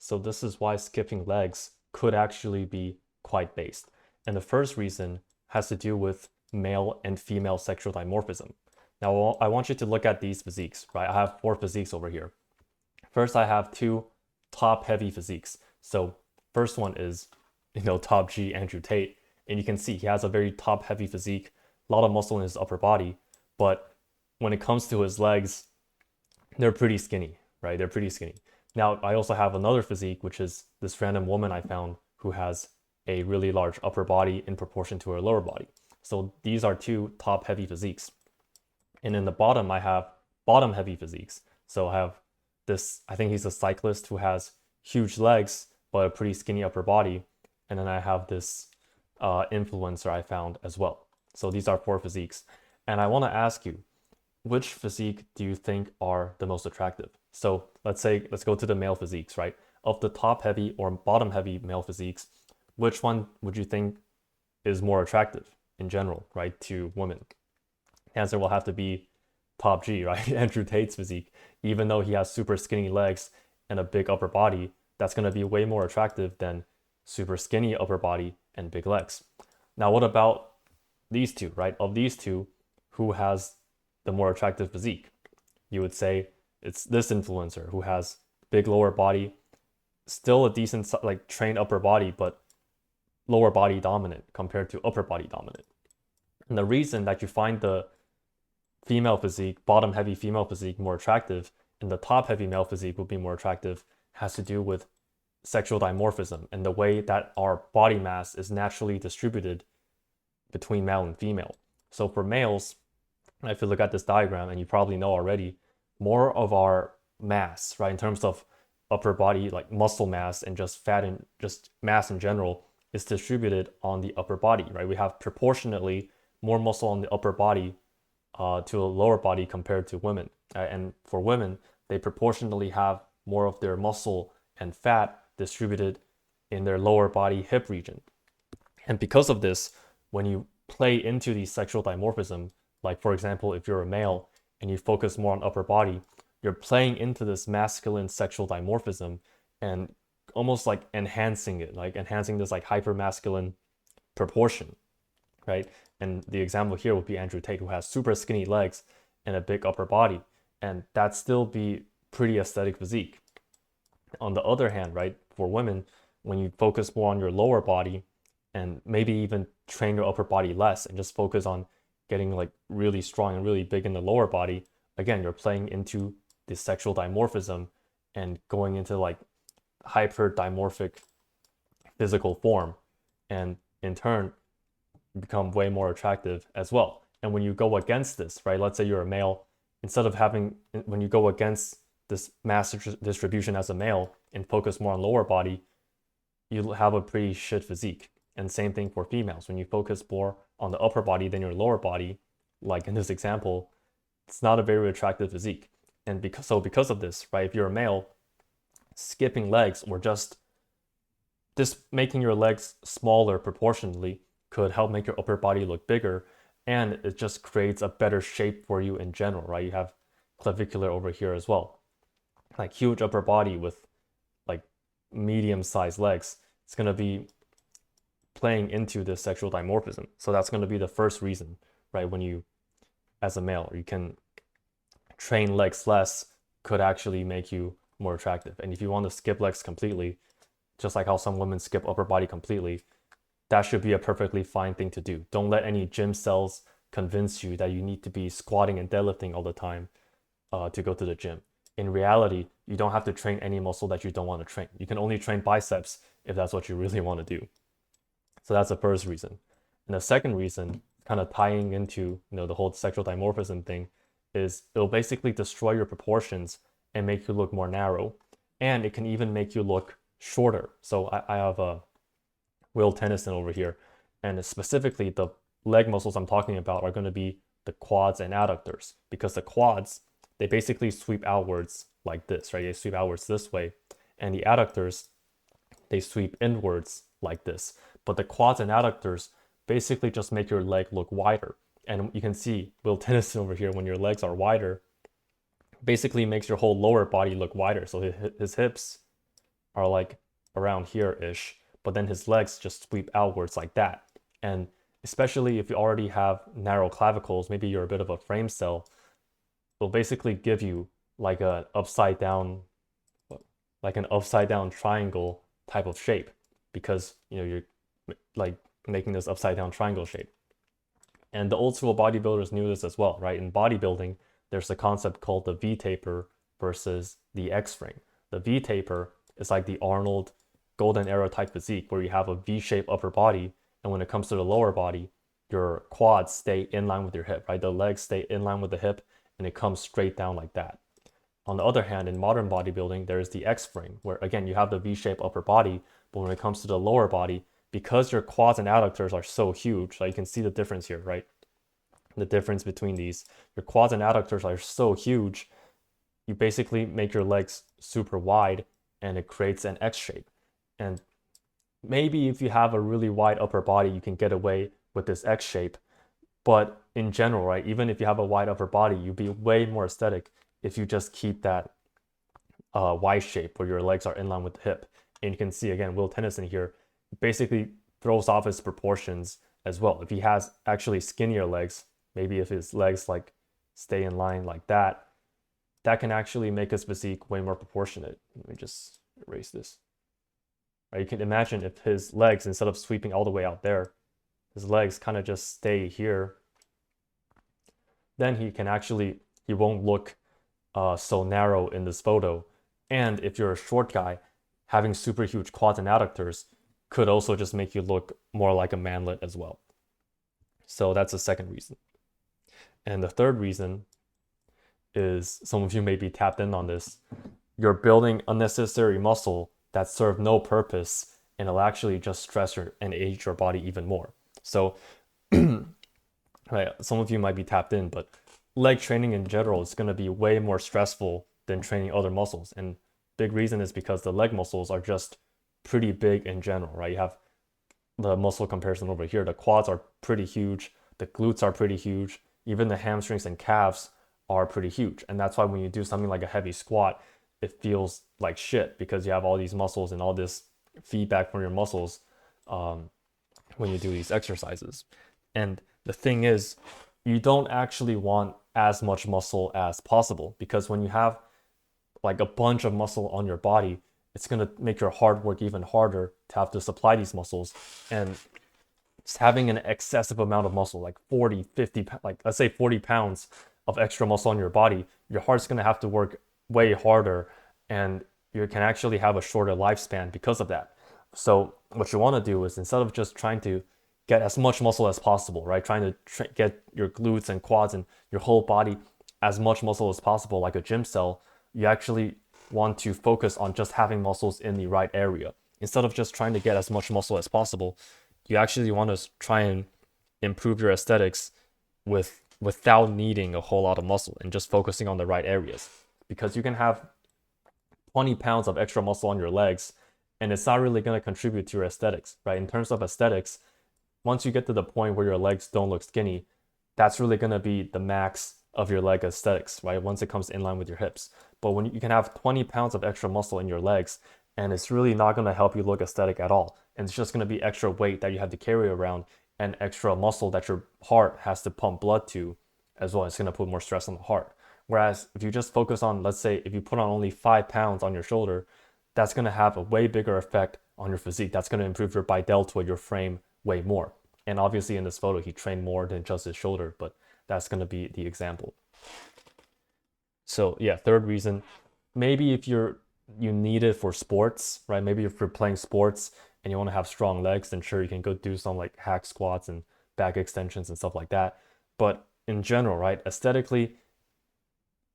So this is why skipping legs could actually be quite based. And the first reason has to do with male and female sexual dimorphism. Now, I want you to look at these physiques, right? I have four physiques over here. First, I have two top-heavy physiques. So first one is, top G, Andrew Tate. And you can see he has a very top-heavy physique, a lot of muscle in his upper body. But when it comes to his legs, they're pretty skinny, right? They're pretty skinny. Now, I also have another physique, which is this random woman I found who has a really large upper body in proportion to her lower body. So these are two top heavy physiques. And in the bottom, I have bottom heavy physiques. So I have this, I think he's a cyclist who has huge legs, but a pretty skinny upper body. And then I have this influencer I found as well. So these are four physiques. And I want to ask you, which physique do you think are the most attractive? So let's go to the male physiques, right? Of the top heavy or bottom heavy male physiques, which one would you think is more attractive in general, right, to women? The answer will have to be top G, right? Andrew Tate's physique. Even though he has super skinny legs and a big upper body, that's going to be way more attractive than super skinny upper body and big legs. Now, what about these two, right? Of these two, who has the more attractive physique? You would say it's this influencer who has big lower body, still a decent like trained upper body, but lower body dominant compared to upper body dominant. And the reason that you find the female physique, bottom heavy female physique more attractive and the top heavy male physique would be more attractive has to do with sexual dimorphism and the way that our body mass is naturally distributed between male and female. So for males, if you look at this diagram, and you probably know already, more of our mass, right, in terms of upper body, like muscle mass and just fat and just mass in general, is distributed on the upper body, right? We have proportionately more muscle on the upper body to a lower body compared to women. And for women, they proportionally have more of their muscle and fat distributed in their lower body hip region. And because of this, when you play into the sexual dimorphism, like for example, if you're a male and you focus more on upper body, you're playing into this masculine sexual dimorphism and almost like enhancing it, like enhancing this like hyper masculine proportion, right? And the example here would be Andrew Tate, who has super skinny legs and a big upper body, and that still be pretty aesthetic physique. On the other hand, right, for women, when you focus more on your lower body and maybe even train your upper body less and just focus on getting like really strong and really big in the lower body, again, you're playing into the sexual dimorphism and going into like hyper dimorphic physical form, and in turn become way more attractive as well. And when you go against this, right, let's say you're a male, instead of having, when you go against this mass distribution as a male and focus more on lower body, you have a pretty shit physique. And same thing for females. When you focus more on the upper body than your lower body, like in this example, it's not a very attractive physique. And because of this, right, if you're a male, skipping legs or just making your legs smaller proportionally could help make your upper body look bigger, and it just creates a better shape for you in general, right? You have clavicular over here as well, like huge upper body with like medium-sized legs. It's going to be playing into this sexual dimorphism. So that's going to be the first reason, right? When you, as a male, you can train legs less, could actually make you more attractive. And if you want to skip legs completely, just like how some women skip upper body completely, that should be a perfectly fine thing to do. Don't let any gym cells convince you that you need to be squatting and deadlifting all the time to go to the gym. In reality, you don't have to train any muscle that you don't want to train. You can only train biceps if that's what you really want to do. So that's the first reason. And the second reason, kind of tying into the whole sexual dimorphism thing, is it'll basically destroy your proportions and make you look more narrow. And it can even make you look shorter. So I have a Will Tennyson over here, and specifically the leg muscles I'm talking about are going to be the quads and adductors, because the quads, they basically sweep outwards like this, right? They sweep outwards this way, and the adductors, they sweep inwards like this. But the quads and adductors basically just make your leg look wider. And you can see Will Tennyson over here, when your legs are wider, basically makes your whole lower body look wider. So his hips are like around here-ish, but then his legs just sweep outwards like that. And especially if you already have narrow clavicles, maybe you're a bit of a frame cell, will basically give you like a upside down, like an upside down triangle type of shape, because you're like making this upside down triangle shape. And the old school bodybuilders knew this as well, right? In bodybuilding, there's a concept called the V taper versus the X frame. The V taper is like the Arnold golden era type physique where you have a V-shaped upper body, and when it comes to the lower body, your quads stay in line with your hip, right? The legs stay in line with the hip, and it comes straight down like that. On the other hand, in modern bodybuilding, there is the X frame, where again, you have the V-shaped upper body, but when it comes to the lower body, because your quads and adductors are so huge, like you can see the difference here, right? The difference between these, your quads and adductors are so huge, you basically make your legs super wide and it creates an X shape. And maybe if you have a really wide upper body, you can get away with this X shape. But in general, right, even if you have a wide upper body, you'd be way more aesthetic if you just keep that Y shape where your legs are in line with the hip. And you can see again, Will Tennyson here basically throws off his proportions as well. If he has actually skinnier legs, maybe if his legs like stay in line like that, that can actually make his physique way more proportionate. Let me just erase this. Right, you can imagine if his legs, instead of sweeping all the way out there, his legs kind of just stay here, then he won't look so narrow in this photo. And if you're a short guy, having super huge quads and adductors could also just make you look more like a manlet as well. So that's the second reason. And the third reason is, some of you may be tapped in on this, you're building unnecessary muscle that serve no purpose, and it'll actually just stress and age your body even more. So right, some of you might be tapped in, but leg training in general is going to be way more stressful than training other muscles. And big reason is because the leg muscles are just pretty big in general, right? You have the muscle comparison over here. The quads are pretty huge. The glutes are pretty huge. Even the hamstrings and calves are pretty huge. And that's why when you do something like a heavy squat, it feels like shit because you have all these muscles and all this feedback from your muscles when you do these exercises. And the thing is, you don't actually want as much muscle as possible, because when you have like a bunch of muscle on your body, it's going to make your hard work even harder to have to supply these muscles. And just having an excessive amount of muscle, like 40, 50, like let's say 40 pounds of extra muscle on your body, your heart's going to have to work way harder, and you can actually have a shorter lifespan because of that. So what you want to do is, instead of just trying to get as much muscle as possible, right? Trying to get your glutes and quads and your whole body as much muscle as possible, like a gym cell, you actually want to focus on just having muscles in the right area. Instead of just trying to get as much muscle as possible, you actually want to try and improve your aesthetics without needing a whole lot of muscle and just focusing on the right areas. Because you can have 20 pounds of extra muscle on your legs, and it's not really going to contribute to your aesthetics, right? In terms of aesthetics, once you get to the point where your legs don't look skinny, that's really going to be the max of your leg aesthetics, right? Once it comes in line with your hips. But when you can have 20 pounds of extra muscle in your legs, and it's really not going to help you look aesthetic at all. And it's just going to be extra weight that you have to carry around and extra muscle that your heart has to pump blood to as well. It's going to put more stress on the heart. Whereas if you just focus on, let's say, if you put on only 5 pounds on your shoulder, that's going to have a way bigger effect on your physique. That's going to improve your bideltoid, your frame, way more. And obviously in this photo, he trained more than just his shoulder, but that's going to be the example. So yeah, third reason, maybe if you need it for sports, right? Maybe if you're playing sports and you want to have strong legs, then sure, you can go do some like hack squats and back extensions and stuff like that. But in general, right, aesthetically,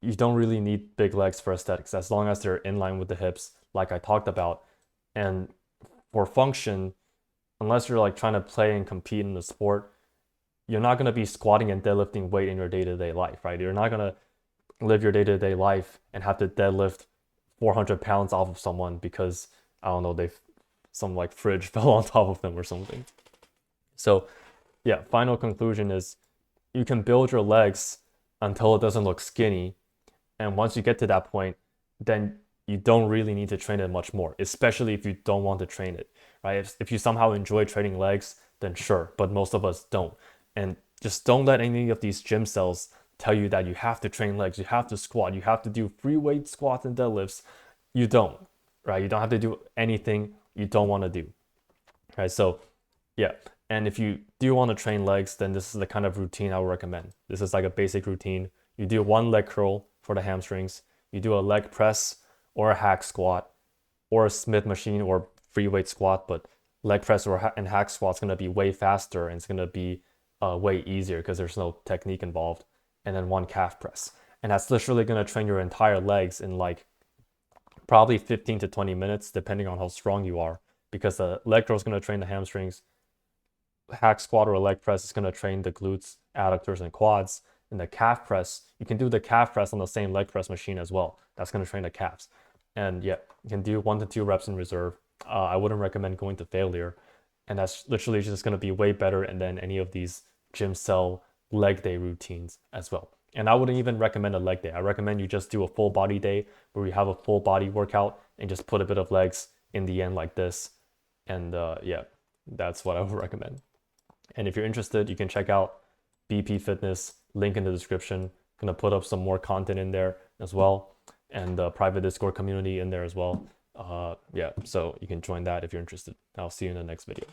you don't really need big legs for aesthetics, as long as they're in line with the hips, like I talked about. And for function, unless you're like trying to play and compete in the sport, you're not going to be squatting and deadlifting weight in your day-to-day life, right? You're not going to live your day-to-day life and have to deadlift 400 pounds off of someone because, I don't know, some like fridge fell on top of them or something. So yeah, final conclusion is, you can build your legs until it doesn't look skinny. And once you get to that point, then you don't really need to train it much more, especially if you don't want to train it, right? If you somehow enjoy training legs, then sure, but most of us don't. And just don't let any of these gym cells tell you that you have to train legs, you have to squat, you have to do free weight squats and deadlifts. You don't, right? You don't have to do anything you don't want to do, right? So, yeah. And if you do want to train legs, then this is the kind of routine I would recommend. This is like a basic routine. You do one leg curl for the hamstrings, you do a leg press or a hack squat or a Smith machine or free weight squat, but leg press and hack squat is going to be way faster and it's going to be way easier because there's no technique involved. And then one calf press. And that's literally going to train your entire legs in like probably 15 to 20 minutes, depending on how strong you are, because the leg curl is going to train the hamstrings. Hack squat or a leg press is going to train the glutes, adductors, and quads. And the calf press, you can do the calf press on the same leg press machine as well. That's going to train the calves. And yeah, you can do 1 to 2 reps in reserve. I wouldn't recommend going to failure. And that's literally just going to be way better than any of these gym cell leg day routines as well. And I wouldn't even recommend a leg day. I recommend you just do a full body day where you have a full body workout and just put a bit of legs in the end like this. And yeah, that's what I would recommend. And if you're interested, you can check out BP Fitness, link in the description. I'm gonna put up some more content in there as well, and the private Discord community in there as well. Yeah, so you can join that if you're interested. I'll see you in the next video.